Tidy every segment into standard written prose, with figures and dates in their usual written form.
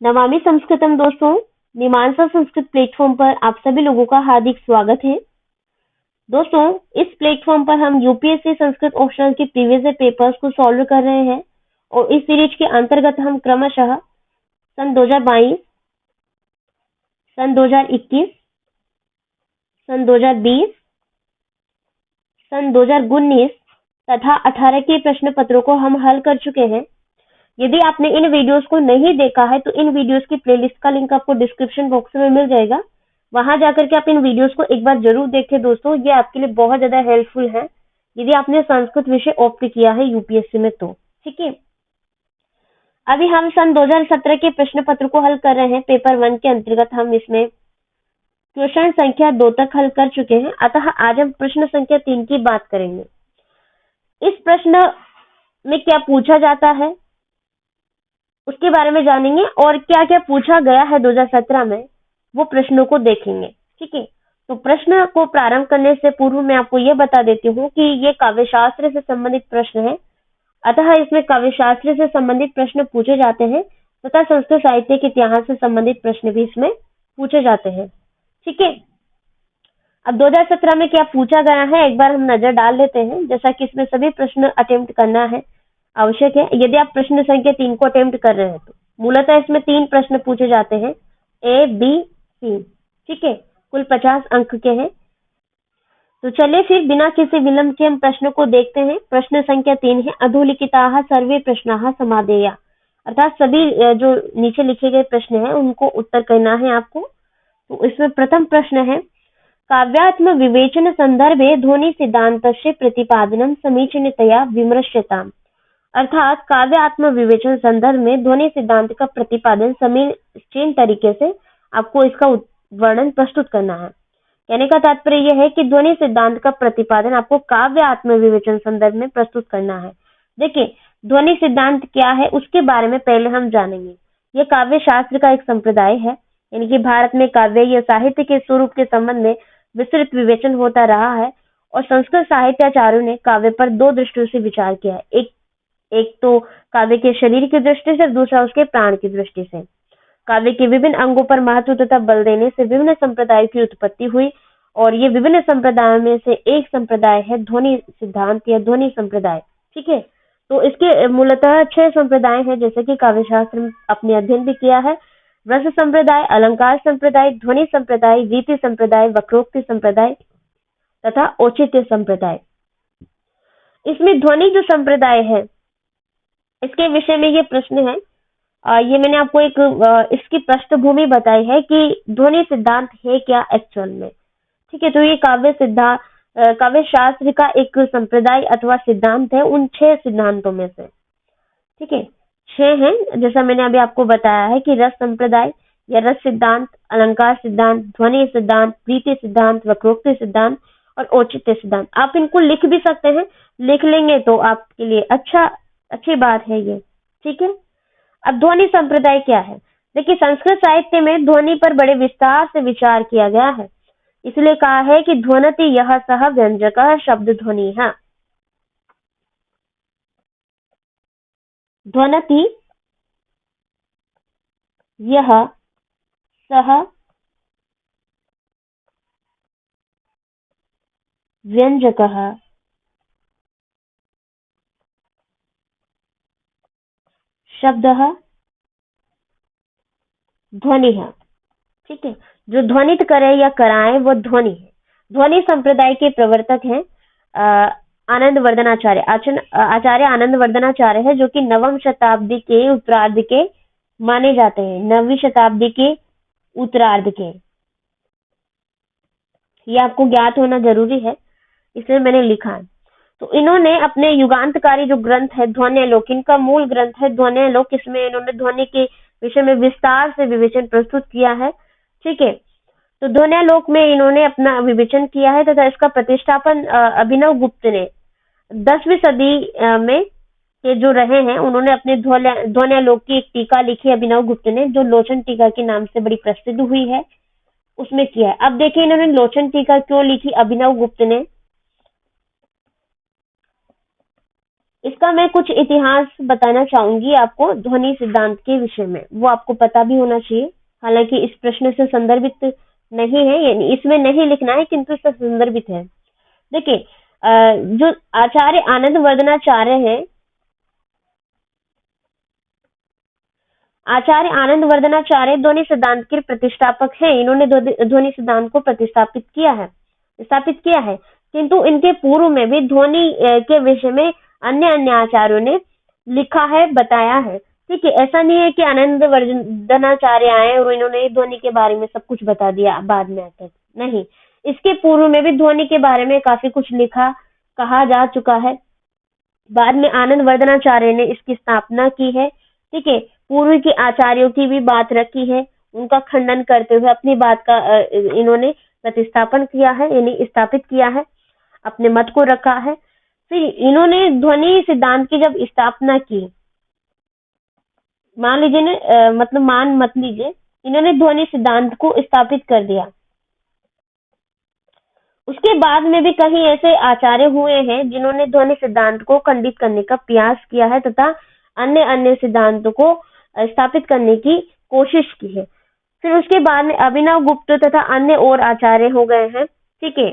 नमामि संस्कृतम दोस्तों, मीमांसा संस्कृत प्लेटफॉर्म पर आप सभी लोगों का हार्दिक स्वागत है। दोस्तों, इस प्लेटफॉर्म पर हम यूपीएससी संस्कृत ऑप्शनल के प्रीवियस ईयर पेपर्स को सॉल्व कर रहे हैं और इस सीरीज के अंतर्गत हम क्रमशः सन 2022, सन 2021, सन 2020, सन 2019 तथा 18 के प्रश्न पत्रों को हम हल कर चुके हैं। यदि आपने इन वीडियोस को नहीं देखा है तो इन वीडियोस की प्लेलिस्ट का लिंक आपको डिस्क्रिप्शन बॉक्स में मिल जाएगा। वहां जाकर के आप इन वीडियोस को एक बार जरूर देखें दोस्तों, ये आपके लिए बहुत ज्यादा हेल्पफुल है यदि आपने संस्कृत विषय ऑप्ट किया है यूपीएससी में तो। ठीक है, अभी हम सन 2017 के प्रश्न पत्र को हल कर रहे हैं। पेपर 1 के अंतर्गत हम इसमें क्वेश्चन संख्या 2 तक हल कर चुके हैं, अतः आज हम प्रश्न संख्या 3 की बात करेंगे। इस प्रश्न में क्या पूछा जाता है उसके बारे में जानेंगे और क्या क्या पूछा गया है 2017 में वो प्रश्नों को देखेंगे। ठीक है, तो प्रश्न को प्रारंभ करने से पूर्व मैं आपको ये बता देती हूँ कि ये काव्य शास्त्र से संबंधित प्रश्न है, अतः इसमें काव्य शास्त्र से संबंधित प्रश्न पूछे जाते हैं तथा संस्कृत साहित्य के इतिहास से संबंधित प्रश्न भी इसमें पूछे जाते हैं। ठीक है, अब 2017 में क्या पूछा गया है एक बार हम नजर डाल लेते हैं। जैसा कि इसमें सभी प्रश्न अटेम्प्ट करना है आवश्यक है। यदि आप प्रश्न संख्या 3 को अटेम्प्ट कर रहे हैं तो मूलतः इसमें 3 प्रश्न पूछे जाते हैं, ए बी सी। ठीक है, कुल 50 अंक के हैं। तो चलिए फिर बिना किसी विलंब के हम प्रश्न को देखते हैं। प्रश्न संख्या 3 है, अधोलिखिताः सर्वे प्रश्नाः समाधेया, अर्थात सभी जो नीचे लिखे गए प्रश्न हैं उनको उत्तर करना है आपको। तो इसमें प्रथम प्रश्न है, काव्यात्म विवेचन संदर्भे ध्वनि सिद्धान्तस्य प्रतिपादनं समीचीनतया विमृश्यताम्, अर्थात काव्यात्म विवेचन संदर्भ में ध्वनि सिद्धांत का प्रतिपादन समीचीन तरीके से आपको इसका वर्णन प्रस्तुत करना है। कहने का तात्पर्य यह है कि ध्वनि सिद्धांत का प्रतिपादन आपको काव्य आत्म विवेचन संदर्भ में प्रस्तुत करना है। देखिए, ध्वनि सिद्धांत क्या है उसके बारे में पहले हम जानेंगे। यह काव्य शास्त्र का एक संप्रदाय है, यानी कि भारत में काव्य या साहित्य के स्वरूप के संबंध में विस्तृत विवेचन होता रहा है और संस्कृत साहित्याचार्यों ने काव्य पर दो दृष्टियों से विचार किया है। एक तो काव्य के शरीर की दृष्टि से, दूसरा उसके प्राण की दृष्टि से। काव्य के विभिन्न अंगों पर महत्व तथा बल देने से विभिन्न संप्रदायों की उत्पत्ति हुई और ये विभिन्न संप्रदायों में से एक संप्रदाय है ध्वनि सिद्धांत या ध्वनि संप्रदाय। ठीक है, तो इसके मूलतः 6 संप्रदाय हैं, जैसे कि काव्य शास्त्र में अपने अध्ययन भी किया है। रस संप्रदाय, अलंकार संप्रदाय, ध्वनि संप्रदाय, रीति संप्रदाय, वक्रोक्ति संप्रदाय तथा औचित्य संप्रदाय। इसमें ध्वनि जो संप्रदाय है इसके विषय में ये प्रश्न है। ये मैंने आपको इसकी पृष्ठभूमि बताई है कि ध्वनि सिद्धांत है क्या एक्चुअल में। ठीक है, तो ये काव्य शास्त्र का एक संप्रदाय अथवा सिद्धांत है उन 6 सिद्धांतों में से। ठीक है, 6 हैं, जैसा मैंने अभी आपको बताया है कि रस संप्रदाय या रस सिद्धांत, अलंकार सिद्धांत, ध्वनि सिद्धांत, प्रीति सिद्धांत, वक्रोक्ति सिद्धांत और औचित्य सिद्धांत। आप इनको लिख भी सकते हैं, लिख लेंगे तो आपके लिए अच्छी बात है ये। ठीक है, अब ध्वनि संप्रदाय क्या है। देखिए, संस्कृत साहित्य में ध्वनि पर बड़े विस्तार से विचार किया गया है, इसलिए कहा है कि ध्वनति यह सह व्यंजकः शब्द ध्वनि है। ध्वनति यह सह व्यंजकः शब्दः ध्वनि है। ठीक है, जो ध्वनित करे या कराए वो ध्वनि है। ध्वनि संप्रदाय के प्रवर्तक हैं आनंद वर्धनाचार्य। आचार्य आनंद वर्धनाचार्य है, जो कि 9वीं शताब्दी के उत्तरार्ध के माने जाते हैं। 9वीं शताब्दी के उत्तरार्ध के, ये आपको ज्ञात होना जरूरी है, इसलिए मैंने लिखा है। तो इन्होंने अपने युगांतकारी जो ग्रंथ है ध्वन्यालोक, इनका मूल ग्रंथ है ध्वन्यालोक। इसमें इन्होंने ध्वनि के विषय में विस्तार से विवेचन प्रस्तुत किया है। ठीक है, तो ध्वन्यालोक में इन्होंने अपना विवेचन किया है तथा इसका प्रतिष्ठापन अभिनव गुप्त ने 10वीं सदी में के जो रहे हैं उन्होंने अपने ध्वन्यालोक की एक टीका लिखी अभिनव गुप्त ने, जो लोचन टीका के नाम से बड़ी प्रसिद्ध हुई है, उसमें किया है। अब देखिए इन्होंने लोचन टीका क्यों लिखी अभिनव गुप्त ने। इसका मैं कुछ इतिहास बताना चाहूंगी आपको ध्वनि सिद्धांत के विषय में, वो आपको पता भी होना चाहिए। हालांकि इस प्रश्न से संदर्भित नहीं है, यानी इसमें नहीं लिखना है, किंतु इससे संदर्भित है। देखिए, जो आचार्य आनंद वर्धनाचार्य हैं, आचार्य आनंद वर्धनाचार्य ध्वनि सिद्धांत के प्रतिष्ठापक हैं। इन्होंने ध्वनि सिद्धांत को स्थापित किया है, किंतु इनके पूर्व में भी ध्वनि के विषय में अन्य अन्य आचार्यों ने लिखा है, बताया है। ठीक है, ऐसा नहीं है कि आनंद वर्धनाचार्य आए और इन्होंने ध्वनि के बारे में सब कुछ बता दिया बाद में आकर, नहीं। इसके पूर्व में भी ध्वनि के बारे में काफी कुछ लिखा, कहा जा चुका है। बाद में आनंद वर्धनाचार्य ने इसकी स्थापना की है। ठीक है, पूर्व के आचार्यों की भी बात रखी है, उनका खंडन करते हुए अपनी बात का इन्होंने प्रतिस्थापन किया है, यानी स्थापित किया है, अपने मत को रखा है। फिर इन्होंने ध्वनि सिद्धांत की जब स्थापना की, मान लीजिए ना, मतलब मान मत लीजिए, इन्होंने ध्वनि सिद्धांत को स्थापित कर दिया। उसके बाद में भी कहीं ऐसे आचार्य हुए हैं जिन्होंने ध्वनि सिद्धांत को खंडित करने का प्रयास किया है तथा अन्य अन्य सिद्धांतों को स्थापित करने की कोशिश की है। फिर उसके बाद में अभिनव गुप्त तथा अन्य और आचार्य हो गए हैं। ठीक है,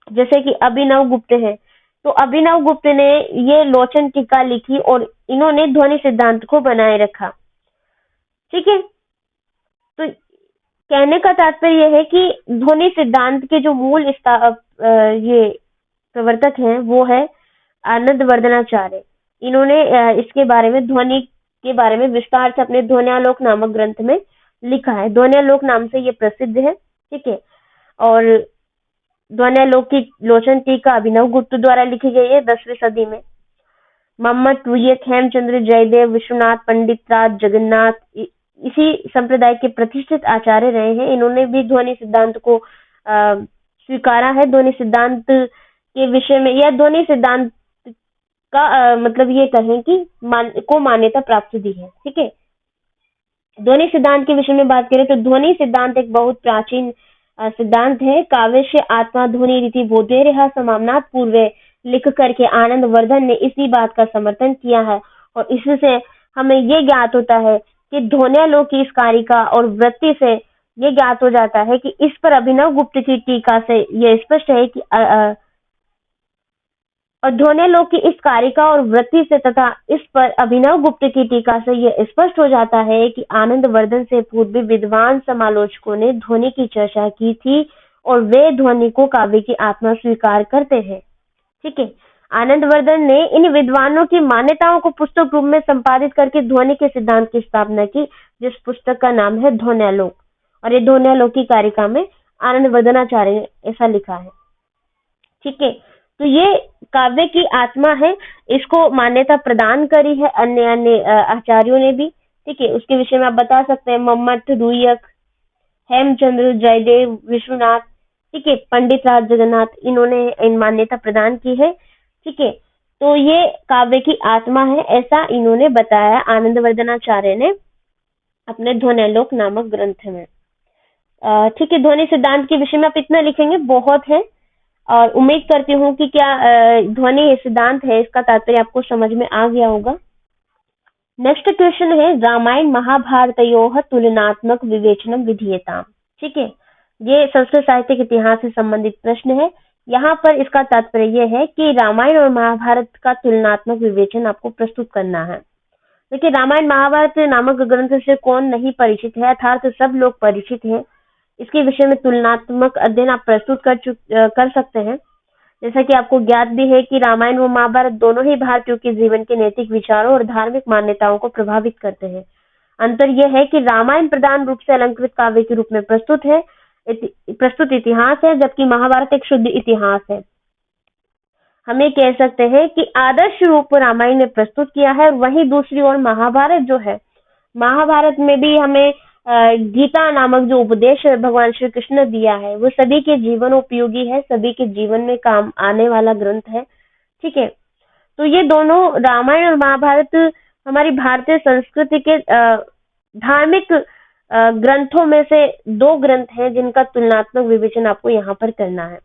जैसे कि अभिनव गुप्त है, तो अभिनव गुप्त ने ये लोचन टीका लिखी और इन्होंने ध्वनि सिद्धांत को बनाए रखा। ठीक है, तो कहने का तात्पर्य यह है कि ध्वनि सिद्धांत के जो मूल ये प्रवर्तक हैं वो है आनंद वर्धनाचार्य। इन्होंने इसके बारे में, ध्वनि के बारे में विस्तार से अपने ध्वन्यालोक नामक ग्रंथ में लिखा है। ध्वन्यालोक नाम से ये प्रसिद्ध है। ठीक है, और ध्वन्यालोक की लोचन टीका अभिनव गुप्त द्वारा लिखी गई है 10वीं सदी में। मोहम्मद तुगलक, हेमचंद्र, जयदेव, विश्वनाथ, पंडित राज जगन्नाथ इसी संप्रदाय के प्रतिष्ठित आचार्य रहे हैं। इन्होंने भी ध्वनि सिद्धांत को स्वीकारा है। ध्वनि सिद्धांत के विषय में, या ध्वनि सिद्धांत का मतलब ये कहें कि मान्यता प्राप्त दी है। ठीक है, ध्वनि सिद्धांत के विषय में बात करें तो ध्वनि सिद्धांत एक बहुत प्राचीन सिद्धांत है। काव्य आत्मा ध्वनि रीति बोधेरहा समामनाथ पूर्वे लिख करके आनंद वर्धन ने इसी बात का समर्थन किया है, और इससे हमें ये ज्ञात होता है कि ध्वन्यालोक की इस कारिका और वृत्ति से ये ज्ञात हो जाता है कि इस पर अभिनव गुप्त की टीका से यह स्पष्ट है कि और ध्वन्यालोक की इस कारिका और वृत्ति से तथा इस पर अभिनव गुप्त की टीका से यह स्पष्ट हो जाता है कि आनंद वर्धन से पूर्व विद्वान समालोचकों ने ध्वनि की चर्चा की थी और वे ध्वनि को काव्य की आत्मा स्वीकार करते हैं। ठीक है, आनंद वर्धन ने इन विद्वानों की मान्यताओं को पुस्तक रूप में संपादित करके ध्वनि के सिद्धांत की स्थापना की, जिस पुस्तक का नाम है ध्वन्यालोक, और ये ध्वन्यालोक की कारिका में आनंद वर्धनाचार्य ने ऐसा लिखा है। ठीक है, तो ये काव्य की आत्मा है, इसको मान्यता प्रदान करी है अन्य अन्य आचार्यों ने भी। ठीक है, उसके विषय में आप बता सकते हैं मोहम्मद तुगलक, हेमचंद्र, जयदेव, विश्वनाथ, ठीक है, पंडित राज जगन्नाथ, इन्होंने इन मान्यता प्रदान की है। ठीक है, तो ये काव्य की आत्मा है, ऐसा इन्होंने बताया आनंद वर्धनाचार्य ने अपने ध्वन्यालोक नामक ग्रंथ में। ठीक है, ध्वनि सिद्धांत के विषय में आप इतना लिखेंगे बहुत है, और उम्मीद करती हूँ कि क्या ध्वनि सिद्धांत है इसका तात्पर्य आपको समझ में आ गया होगा। नेक्स्ट क्वेश्चन है रामायण महाभारतयोः तुलनात्मक विवेचनम विधीयताम। ठीक है, ये संस्कृत साहित्य के इतिहास से संबंधित प्रश्न है। यहाँ पर इसका तात्पर्य यह है कि रामायण और महाभारत का तुलनात्मक विवेचन आपको प्रस्तुत करना है। देखिए, रामायण महाभारत नामक ग्रंथ से कौन नहीं परिचित है, अर्थात सब लोग परिचित हैं। इसके विषय में तुलनात्मक अध्ययन आप प्रस्तुत कर सकते हैं। जैसा कि आपको ज्ञात भी है कि रामायण व महाभारत दोनों ही भारतीयों के जीवन के नैतिक विचारों और धार्मिक मान्यताओं को प्रभावित करते हैं। अंतर यह है कि रामायण प्रधान रूप से अलंकृत काव्य के रूप में प्रस्तुत इतिहास है, जबकि महाभारत एक शुद्ध इतिहास है। हमें कह सकते हैं कि आदर्श रूप रामायण ने प्रस्तुत किया है, और वहीं दूसरी ओर महाभारत जो है, महाभारत में भी हमें गीता नामक जो उपदेश भगवान श्री कृष्ण ने दिया है वो सभी के जीवन उपयोगी है, सभी के जीवन में काम आने वाला ग्रंथ है। ठीक है, तो ये दोनों रामायण और महाभारत हमारी भारतीय संस्कृति के धार्मिक ग्रंथों में से दो ग्रंथ हैं जिनका तुलनात्मक विवेचन आपको यहाँ पर करना है।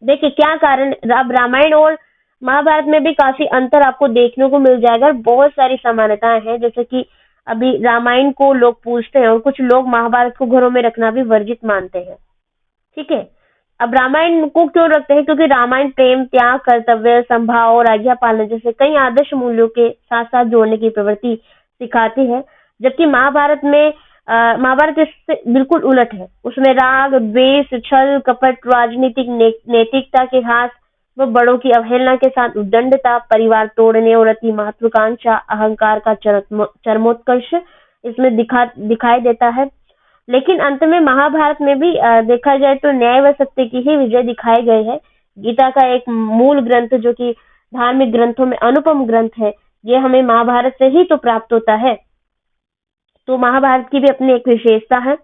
देखिए, क्या कारण, अब रामायण और महाभारत में भी काफी अंतर आपको देखने को मिल जाएगा, बहुत सारी समानताएं हैं। जैसे कि अभी रामायण को लोग पूजते हैं और कुछ लोग महाभारत को घरों में रखना भी वर्जित मानते हैं। ठीक है। अब रामायण को क्यों रखते हैं? क्योंकि रामायण प्रेम, त्याग, कर्तव्य, संभाव और आज्ञा पालन जैसे कई आदर्श मूल्यों के साथ साथ जोड़ने की प्रवृत्ति सिखाती है। जबकि महाभारत इससे बिल्कुल उलट है। उसमें राग, द्वेष, छल, कपट, राजनीतिक नैतिकता के हास व बड़ों की अवहेलना के साथ उद्दंडता, परिवार तोड़ने और अति महत्वाकांक्षा, अहंकार का चरमोत्कर्ष इसमें दिखाई देता है। लेकिन अंत में महाभारत में भी देखा जाए तो न्याय व सत्य की ही विजय दिखाई गई है। गीता का एक मूल ग्रंथ जो कि धार्मिक ग्रंथों में अनुपम ग्रंथ है, ये हमें महाभारत से ही तो प्राप्त होता है। तो महाभारत की भी अपनी एक विशेषता है।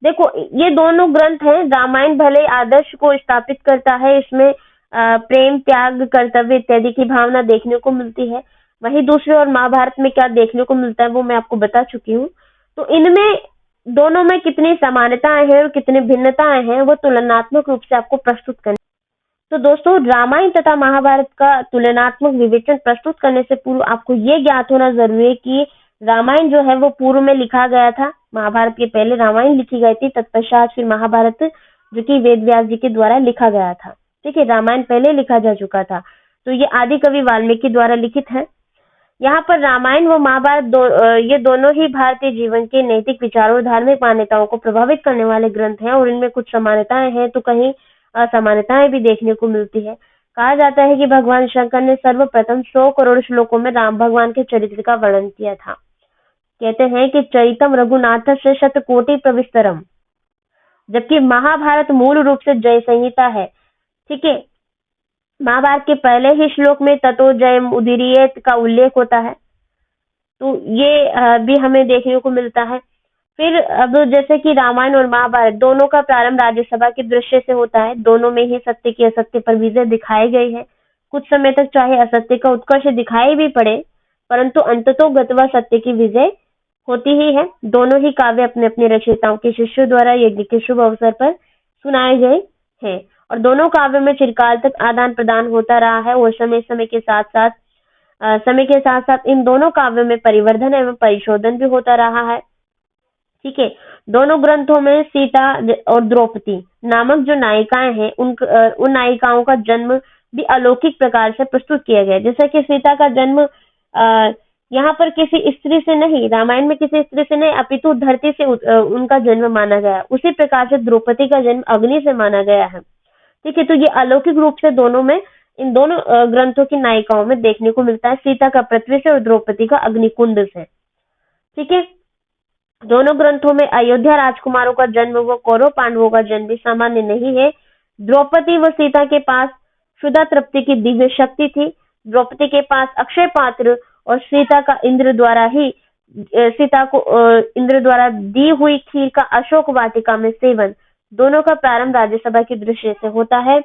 देखो, ये दोनों ग्रंथ हैं। रामायण भले आदर्श को स्थापित करता है, इसमें प्रेम, त्याग, कर्तव्य इत्यादि की भावना देखने को मिलती है। वहीं दूसरी ओर महाभारत में क्या देखने को मिलता है वो मैं आपको बता चुकी हूँ। तो इनमें दोनों में कितनी समानताएं हैं और कितनी भिन्नताएं हैं वो तुलनात्मक रूप से आपको प्रस्तुत करनी। तो दोस्तों, रामायण तथा महाभारत का तुलनात्मक विवेचन प्रस्तुत करने से पूर्व आपको ये ज्ञात होना जरूरी है कि रामायण जो है वो पूर्व में लिखा गया था। महाभारत के पहले रामायण लिखी गई थी, तत्पश्चात फिर महाभारत जो कि वेद व्यास जी के द्वारा लिखा गया था। ठीक है, रामायण पहले लिखा जा चुका था। तो ये आदि कवि वाल्मीकि द्वारा लिखित है। यहाँ पर रामायण व महाभारत ये दोनों ही भारतीय जीवन के नैतिक विचारों और धार्मिक मान्यताओं को प्रभावित करने वाले ग्रंथ हैं और इनमें कुछ समानताएं हैं तो कहीं असमानताएं भी देखने को मिलती है। कहा जाता है कि भगवान शंकर ने सर्वप्रथम 100 करोड़ श्लोकों में राम भगवान के चरित्र का वर्णन किया था। कहते हैं कि चरितम रघुनाथ से शतकोटि प्रविस्तरम, जबकि महाभारत मूल रूप से जय संहिता है। ठीक है, महाभारत के पहले ही श्लोक में ततो जयम उदीरयेत का उल्लेख होता है। तो ये भी हमें देखने को मिलता है। फिर अब जैसे कि रामायण और महाभारत दोनों का प्रारंभ राज्यसभा के दृश्य से होता है। दोनों में ही सत्य की असत्य पर विजय दिखाई गई है। कुछ समय तक चाहे असत्य का उत्कर्ष दिखाई भी पड़े, परंतु अंततोगत्वा सत्य की विजय होती ही है। दोनों ही काव्य अपने अपने रचयिताओं के शिष्यों द्वारा यज्ञ के शुभ अवसर पर सुनाए गए हैं और दोनों काव्यों में चिरकाल तक आदान प्रदान होता रहा है और समय के साथ साथ इन दोनों काव्यों में परिवर्धन एवं परिशोधन भी होता रहा है। ठीक है, दोनों ग्रंथों में सीता और द्रौपदी नामक जो नायिकाएं हैं उन नायिकाओं का जन्म भी अलौकिक प्रकार से प्रस्तुत किया गया। जैसा कि सीता का जन्म यहाँ पर किसी स्त्री से नहीं, रामायण में किसी स्त्री से नहीं अपितु धरती से उनका जन्म माना गया। उसी प्रकार से द्रौपदी का जन्म अग्नि से माना गया है। ठीक है, तो ये अलौकिक रूप से इन दोनों ग्रंथों की नायिकाओं में देखने को मिलता है। सीता का पृथ्वी से और द्रौपदी का अग्निकुंड से। ठीक है, दोनों ग्रंथों में अयोध्या राजकुमारों का जन्म व कौरव पांडवों का जन्म भी सामान्य नहीं है। द्रौपदी व सीता के पास क्षुधा तृप्ति की दिव्य शक्ति थी। द्रौपदी के पास अक्षय पात्र और सीता को इंद्र द्वारा दी हुई खीर का अशोक वाटिका में सेवन, दोनों का प्रारंभ राज्यसभा के दृश्य से होता है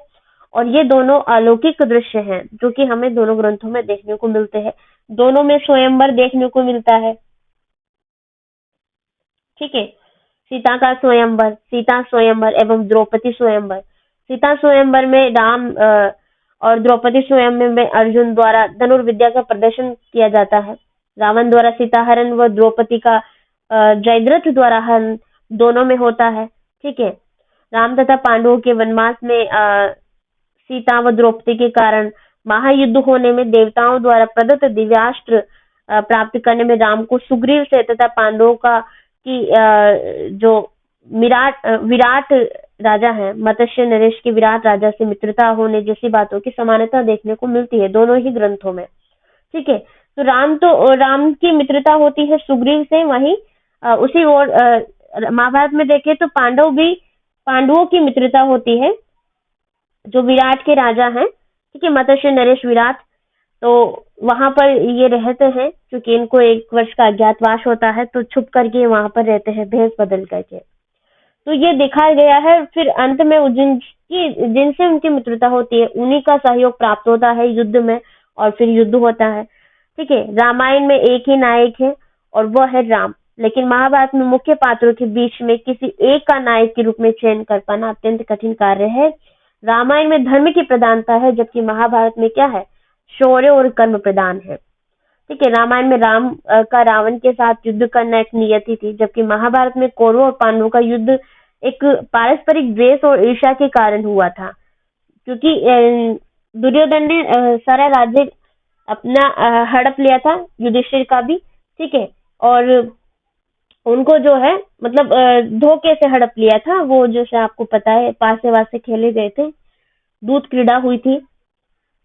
और ये दोनों अलौकिक दृश्य हैं जो कि हमें दोनों ग्रंथों में देखने को मिलते हैं। दोनों में स्वयंवर देखने को मिलता है। ठीक है, सीता स्वयंवर एवं द्रौपदी स्वयंवर। सीता स्वयंवर में राम और द्रौपदी स्वयंवर में अर्जुन द्वारा धनुर्विद्या का प्रदर्शन किया जाता है। रावण द्वारा सीता हरण व द्रौपदी का जयद्रथ द्वारा हरण दोनों में होता है। ठीक है, राम तथा पांडवों के वनवास में सीता व द्रौपदी के कारण महायुद्ध होने में देवताओं द्वारा प्रदत्त दिव्यास्त्र प्राप्त करने में राम को सुग्रीव से तथा पांडवों का जो विराट राजा है, मत्स्य नरेश के विराट राजा से मित्रता होने जैसी बातों की समानता देखने को मिलती है दोनों ही ग्रंथों में। ठीक है, तो राम की मित्रता होती है सुग्रीव से। वहीं उसी ओर महाभारत में देखें तो पांडवों की मित्रता होती है जो विराट के राजा हैं। ठीक है, मत्स्य नरेश विराट, तो वहां पर ये रहते हैं क्योंकि इनको 1 वर्ष का अज्ञातवास होता है, तो छुप करके वहां पर रहते हैं भेष बदल करके। तो ये दिखाया गया है। फिर अंत में जिनसे उनकी मित्रता होती है उन्हीं का सहयोग प्राप्त होता है युद्ध में और फिर युद्ध होता है। ठीक है, रामायण में एक ही नायक है और वह है राम, लेकिन महाभारत में मुख्य पात्रों के बीच में किसी एक का नायक के रूप में चयन कर पाना अत्यंत कठिन कार्य है। रामायण में धर्म की प्रधानता है, जबकि महाभारत में क्या है, शौर्य और कर्म प्रधान है। ठीक है, रामायण में राम का रावण के साथ युद्ध करना एक नियति थी, जबकि महाभारत में कौरवों और पांडवों का युद्ध एक पारस्परिक द्वेष और ईर्ष्या के कारण हुआ था। क्योंकि दुर्योधन ने सारा राज्य अपना हड़प लिया था, युधिष्ठिर का भी। ठीक है, और उनको जो है मतलब धोखे से हड़प लिया था। वो जैसे आपको पता है पासे वासे खेले गए थे, दूध क्रीड़ा हुई थी,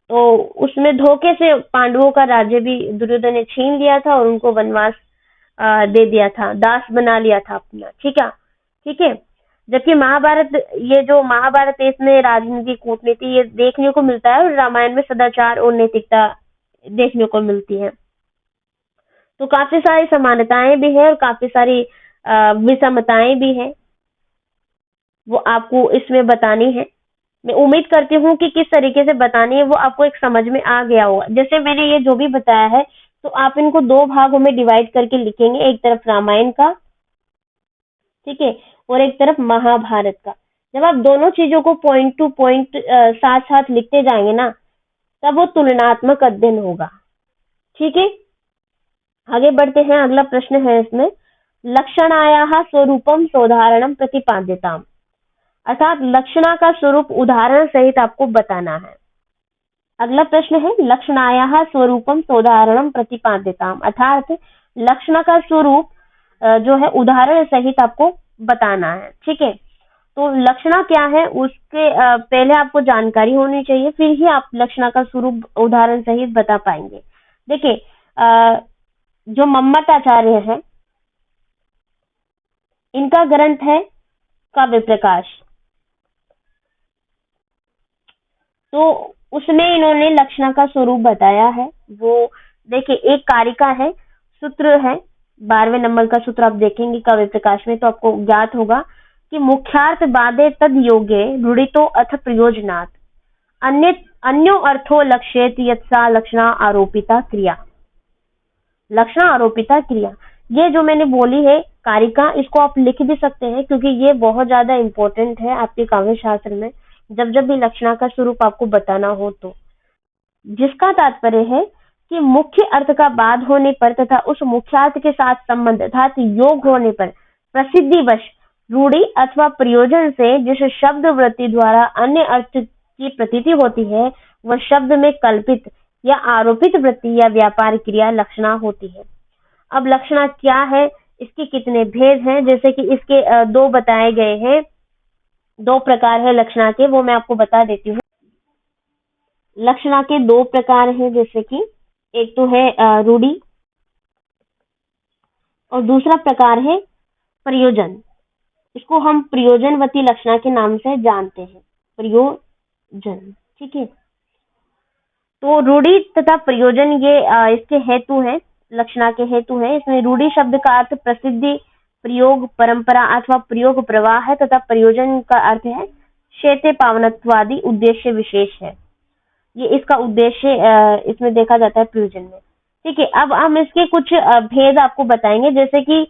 तो उसमें धोखे से पांडवों का राज्य भी दुर्योधन ने छीन लिया था और उनको वनवास दे दिया था, दास बना लिया था अपना। ठीक है, ठीक है। जबकि महाभारत, ये जो महाभारत है इसमें राजनीति कूटनीति ये देखने को मिलता है, और रामायण में सदाचार और नैतिकता देखने को मिलती है। तो काफी सारी समानताएं भी है और काफी सारी विषमताएं भी है, वो आपको इसमें बतानी है। मैं उम्मीद करती हूँ कि किस तरीके से बतानी है वो आपको एक समझ में आ गया होगा। जैसे मैंने ये जो भी बताया है, तो आप इनको दो भागों में डिवाइड करके लिखेंगे, एक तरफ रामायण का, ठीक है, और एक तरफ महाभारत का। जब आप दोनों चीजों को पॉइंट टू पॉइंट साथ साथ लिखते जाएंगे ना, तब वो तुलनात्मक अध्ययन होगा। ठीक है, आगे बढ़ते हैं। अगला प्रश्न है इसमें, लक्षणायाः स्वरूपम सोदाहरणम प्रतिपाद्यताम, अर्थात लक्षणा का स्वरूप उदाहरण सहित आपको बताना है। अगला प्रश्न है, लक्षणायाः स्वरूपम सोदाहरणम प्रतिपाद्यताम, अर्थात लक्षणा का स्वरूप जो है उदाहरण सहित आपको बताना है। ठीक है, तो लक्षणा क्या है उसके पहले आपको जानकारी होनी चाहिए, फिर ही आप लक्षणा का स्वरूप उदाहरण सहित बता पाएंगे। देखिए, जो मम्मटाचार्य है, इनका ग्रंथ है काव्य प्रकाश, तो उसमें इन्होंने लक्षणा का स्वरूप बताया है। वो देखिए, एक कारिका है, सूत्र है, 12वें नंबर का सूत्र आप देखेंगे काव्य प्रकाश में, तो आपको ज्ञात होगा कि मुख्यार्थ बाधे तद योगे रूढ़ितो अथ प्रयोजनात् अन्यो अर्थो लक्ष्येत यत्सा लक्षणा आरोपिता क्रिया। लक्षणा आरोपिता क्रिया, ये जो मैंने बोली है कारिका, इसको आप लिख भी सकते हैं क्योंकि ये बहुत ज्यादा इंपॉर्टेंट है आपके काव्य शास्त्र में, जब जब भी लक्षणा का स्वरूप आपको बताना हो तो। जिसका तात्पर्य है कि मुख्य अर्थ का बाध होने पर तथा उस मुख्यार्थ के साथ संबंध अर्थात योग होने पर प्रसिद्धिवश रूढ़ि अथवा प्रयोजन से जिस शब्द वृत्ति द्वारा अन्य अर्थ की प्रतीति होती है, वह शब्द में कल्पित या आरोपित वृत्ति या व्यापार क्रिया लक्षणा होती है। अब लक्षणा क्या है, इसके कितने भेद हैं, जैसे कि इसके दो बताए गए हैं, दो प्रकार है लक्षणा के, वो मैं आपको बता देती हूँ। लक्षणा के दो प्रकार हैं, जैसे कि एक तो है रूढ़ि और दूसरा प्रकार है प्रयोजन। इसको हम प्रयोजनवती लक्षणा के नाम से जानते हैं, प्रयोजन। ठीक है, तो रूढ़ि तथा प्रयोजन ये इसके हेतु हैं, लक्षणा के हेतु हैं। इसमें रूढ़ि शब्द का अर्थ प्रसिद्धि, प्रयोग, परंपरा अथवा प्रयोग प्रवाह है तथा प्रयोजन का अर्थ है शेते पावनत्वादि उद्देश्य विशेष है। ये इसका उद्देश्य इसमें देखा जाता है प्रयोजन में। ठीक है, अब हम इसके कुछ भेद आपको बताएंगे, जैसे कि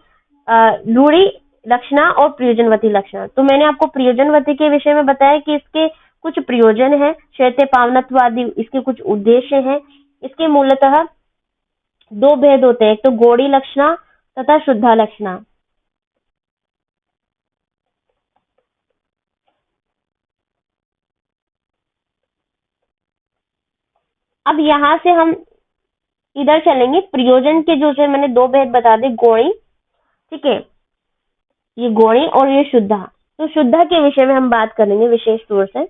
रूढ़ि लक्षणा और प्रयोजनवती लक्षणा। तो मैंने आपको प्रयोजनवती के विषय में बताया कि इसके कुछ प्रयोजन है, शेते पावनत्वादि इसके कुछ उद्देश्य हैं। इसके मूलतः दो भेद होते हैं, एक तो गौड़ी लक्षणा तथा शुद्धा लक्षणा। अब यहाँ से हम इधर चलेंगे, प्रयोजन के जो से मैंने दो भेद बता दी, गौड़ी, ठीक है, ये गौड़ी और ये शुद्धा। तो शुद्धा के विषय में हम बात करेंगे विशेष तौर से।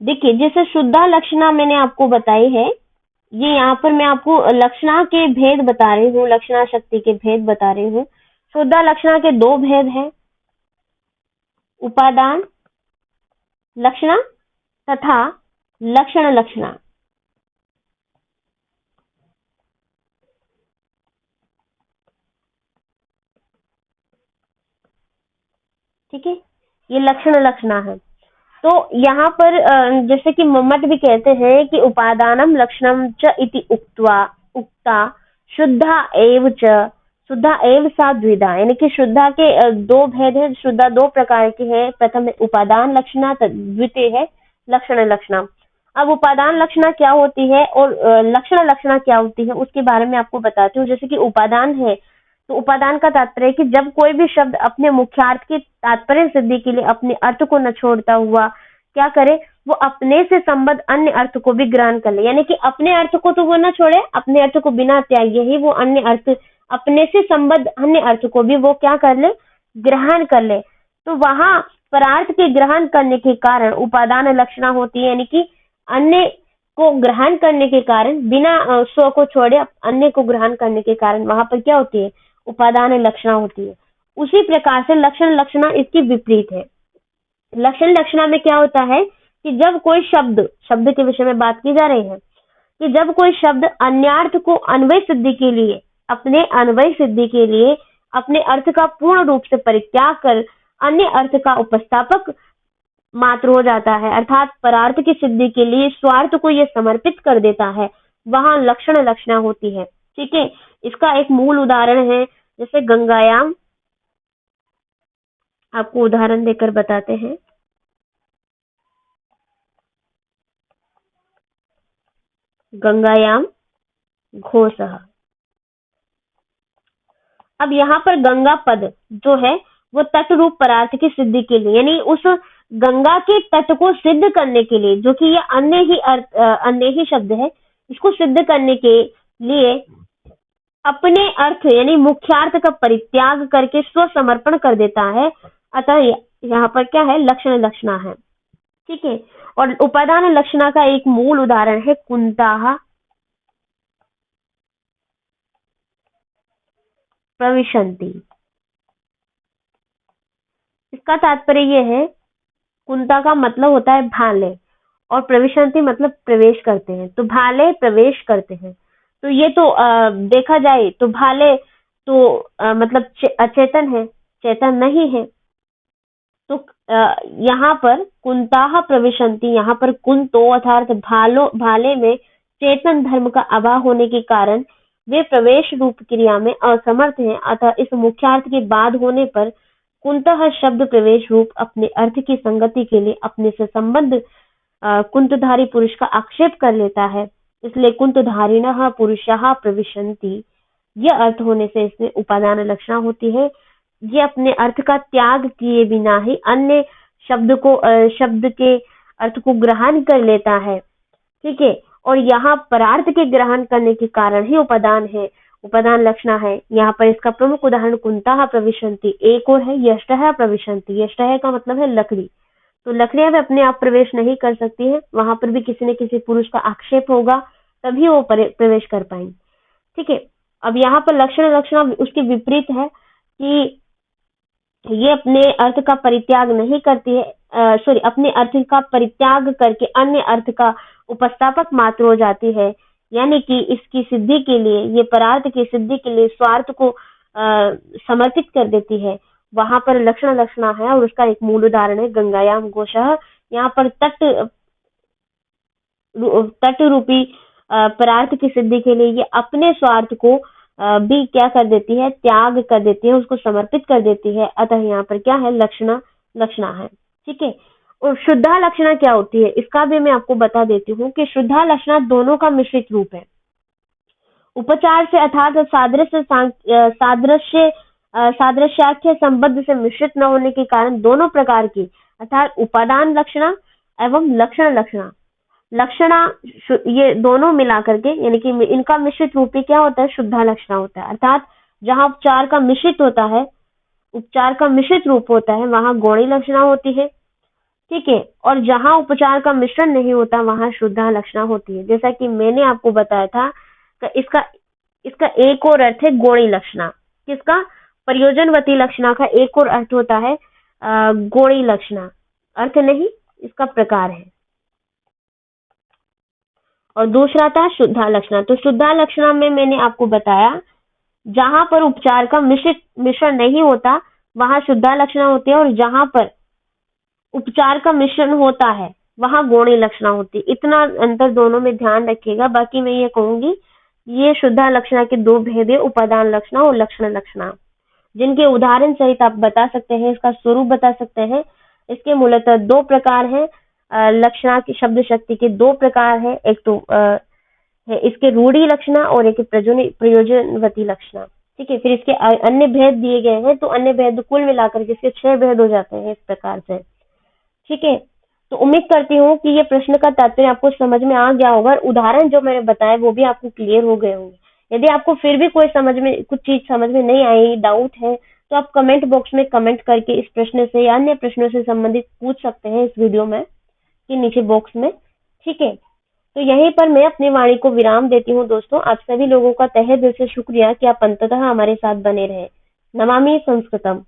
देखिए, जैसे शुद्धा लक्षणा मैंने आपको बताई है, ये यहाँ पर मैं आपको लक्षणा के भेद बता रही हूँ, लक्षणा शक्ति के भेद बता रही हूँ। शुद्धा लक्षणा के दो भेद हैं, उपादान लक्षणा तथा लक्षण लक्षणा। ठीक है, ये लक्षण लक्षणा है। तो यहाँ पर जैसे कि मम्मट भी कहते हैं कि उपादानम लक्षणम च इति उक्ता शुद्धा एव च शुद्धा एव सा द्विधा, यानी कि शुद्धा के दो भेद हैं, शुद्धा दो प्रकार की है, प्रथम है उपादान लक्षणा, द्वितीय है लक्षण लक्षणा। अब उपादान लक्षणा क्या होती है और लक्षण लक्षणा क्या होती है उसके बारे में आपको बताती हूँ। जैसे कि उपादान है, तो उपादान का तात्पर्य है कि जब कोई भी शब्द अपने मुख्यार्थ की तात्पर्य सिद्धि के लिए अपने अर्थ को न छोड़ता हुआ क्या करे, वो अपने से संबद्ध अन्य अर्थ को भी ग्रहण कर ले। यानी कि अपने अर्थ को तो वो न छोड़े, अपने अर्थ को बिना त्यागे ही वो अन्य अर्थ, अपने से संबद्ध अन्य अर्थ को भी वो क्या कर ले, ग्रहण कर ले। तो वहां परार्थ के ग्रहण करने के कारण उपादान लक्षणा होती है। यानी कि अन्य को ग्रहण करने के कारण, बिना स्व को छोड़े अन्य को ग्रहण करने के कारण वहां पर क्या होती है, उपादान लक्षणा होती है। उसी प्रकार से लक्षण लक्षणा इसकी विपरीत है। लक्षण लक्षणा में क्या होता है कि जब कोई शब्द, शब्द के विषय में बात की जा रही है, कि जब कोई शब्द अन्यार्थ को अन्वय सिद्धि के लिए, अपने अन्वय सिद्धि के लिए अपने अर्थ का पूर्ण रूप से परित्याग कर अन्य अर्थ का उपस्थापक मात्र हो जाता है, अर्थात परार्थ की सिद्धि के लिए स्वार्थ को यह समर्पित कर देता है, वहां लक्षण लक्षणा होती है। ठीक है, इसका एक मूल उदाहरण है, जैसे गंगायाम, आपको उदाहरण देकर बताते हैं। गंगायाम घोषः। अब यहाँ पर गंगा पद जो है वो तट रूप परार्थ की सिद्धि के लिए, यानी उस गंगा के तट को सिद्ध करने के लिए, जो कि ये अन्य ही शब्द है, इसको सिद्ध करने के लिए अपने अर्थ यानी मुख्यार्थ का परित्याग करके स्व समर्पण कर देता है। अतः यहाँ पर क्या है, लक्षण लक्षणा है। ठीक है, और उपादान लक्षणा का एक मूल उदाहरण है कुंताः प्रविशन्ति। इसका तात्पर्य यह है, कुंता का मतलब होता है भाले, और प्रविशन्ति मतलब प्रवेश करते हैं, तो भाले प्रवेश करते हैं। तो ये तो देखा जाए तो भाले तो मतलब अचेतन है, चेतन नहीं है। तो यहाँ पर कुंताः प्रविशन्ति, यहाँ पर कुंतो अर्थात भाले में चेतन धर्म का अभाव होने के कारण वे प्रवेश रूप क्रिया में असमर्थ हैं। अतः इस मुख्यार्थ के बाद होने पर कुंतः शब्द प्रवेश रूप अपने अर्थ की संगति के लिए अपने से संबद्ध कुंतधारी पुरुष का आक्षेप कर लेता है। इसलिए कुंतधारिणः पुरुषाः प्रविशन्ति, यह अर्थ होने से इसमें उपादान लक्षणा होती है। ये अपने अर्थ का त्याग किए बिना ही अन्य शब्द के अर्थ को ग्रहण कर लेता है। ठीक है, और यहाँ परार्थ के ग्रहण करने के कारण ही उपादान है, उपादान लक्षणा है। यहाँ पर इसका प्रमुख उदाहरण कुंताः प्रविशन्ति, एक और है यष्टः प्रविशन्ति। यष्टः का मतलब है लकड़ी, तो लकड़ियां भी अपने आप प्रवेश नहीं कर सकती है, वहां पर भी किसी न किसी पुरुष का आक्षेप होगा तभी वो प्रवेश कर पाएंगे। ठीक है, अब यहाँ पर लक्षण लक्षणा उसके विपरीत है कि ये अपने अर्थ का परित्याग नहीं करती है, अपने अर्थ का परित्याग करके अन्य अर्थ का उपस्थापक मात्र हो जाती है। यानी कि इसकी सिद्धि के लिए, ये परार्थ की सिद्धि के लिए स्वार्थ को समर्पित कर देती है, वहां पर लक्षण लक्षणा है। और उसका एक मूल उदाहरण है गंगायाम घोषः। यहाँ पर तट रूपी परार्थ की सिद्धि के लिए ये अपने स्वार्थ को भी क्या कर देती है, त्याग कर देती है, उसको समर्पित कर देती है। अतः यहाँ पर क्या है, लक्षणा लक्षणा है। ठीक है, और शुद्धा लक्षणा क्या होती है, इसका भी मैं आपको बता देती हूँ कि शुद्धा लक्षणा दोनों का मिश्रित रूप है। उपचार से अर्थात सादृश्याख्य संबद्ध से मिश्रित न होने के कारण दोनों प्रकार की, अर्थात उपादान लक्षणा एवं लक्षण लक्षणा, लक्षणा ये दोनों मिला करके, यानी कि इनका मिश्रित रूप ही क्या होता है, शुद्धा लक्षणा होता है। अर्थात जहाँ उपचार का मिश्रित होता है, उपचार का मिश्रित रूप होता है, वहां गौणी लक्षणा होती है। ठीक है, और जहां उपचार का मिश्रण नहीं होता वहां शुद्धा लक्षणा होती है। जैसा कि मैंने आपको बताया था कि इसका एक और अर्थ है गौणी लक्षणा। किसका, प्रयोजनवती लक्षणा का एक और अर्थ होता है गौणी लक्षणा, अर्थ नहीं, इसका प्रकार है। और दूसरा था शुद्धा लक्षणा। तो शुद्धा लक्षणा में मैंने आपको बताया जहां पर उपचार का मिश्रण नहीं होता वहां शुद्धा लक्षणा होती है, और जहां पर उपचार का मिश्रण होता है वहां गौणी लक्षणा होती है। इतना अंतर दोनों में ध्यान रखिएगा। बाकी मैं ये कहूंगी ये शुद्धा लक्षणा के दो भेद है, उपादान लक्षणा और लक्षण लक्षणा, जिनके उदाहरण सहित आप बता सकते हैं, इसका स्वरूप बता सकते हैं। इसके मूलतः दो प्रकार हैं, लक्षणा की शब्द शक्ति के दो प्रकार है, एक तो है इसके रूढ़ी लक्षणा और एक प्रयोजनवती लक्षणा। ठीक है, फिर इसके अन्य भेद दिए गए हैं, तो अन्य भेद कुल मिलाकर के इसके 6 भेद हो जाते हैं इस प्रकार से। ठीक है, तो उम्मीद करती हूँ कि ये प्रश्न का तात्पर्य आपको समझ में आ गया होगा और उदाहरण जो मैंने बताए वो भी आपको क्लियर हो गए होंगे। यदि आपको फिर भी कोई कुछ चीज समझ में नहीं आई, डाउट है, तो आप कमेंट बॉक्स में कमेंट करके इस प्रश्न से या अन्य प्रश्नों से संबंधित पूछ सकते हैं इस वीडियो में के नीचे बॉक्स में। ठीक है, तो यहीं पर मैं अपनी वाणी को विराम देती हूँ दोस्तों। आप सभी लोगों का तहे दिल से शुक्रिया कि आप अंततः हमारे साथ बने रहे। नमामि संस्कृतम।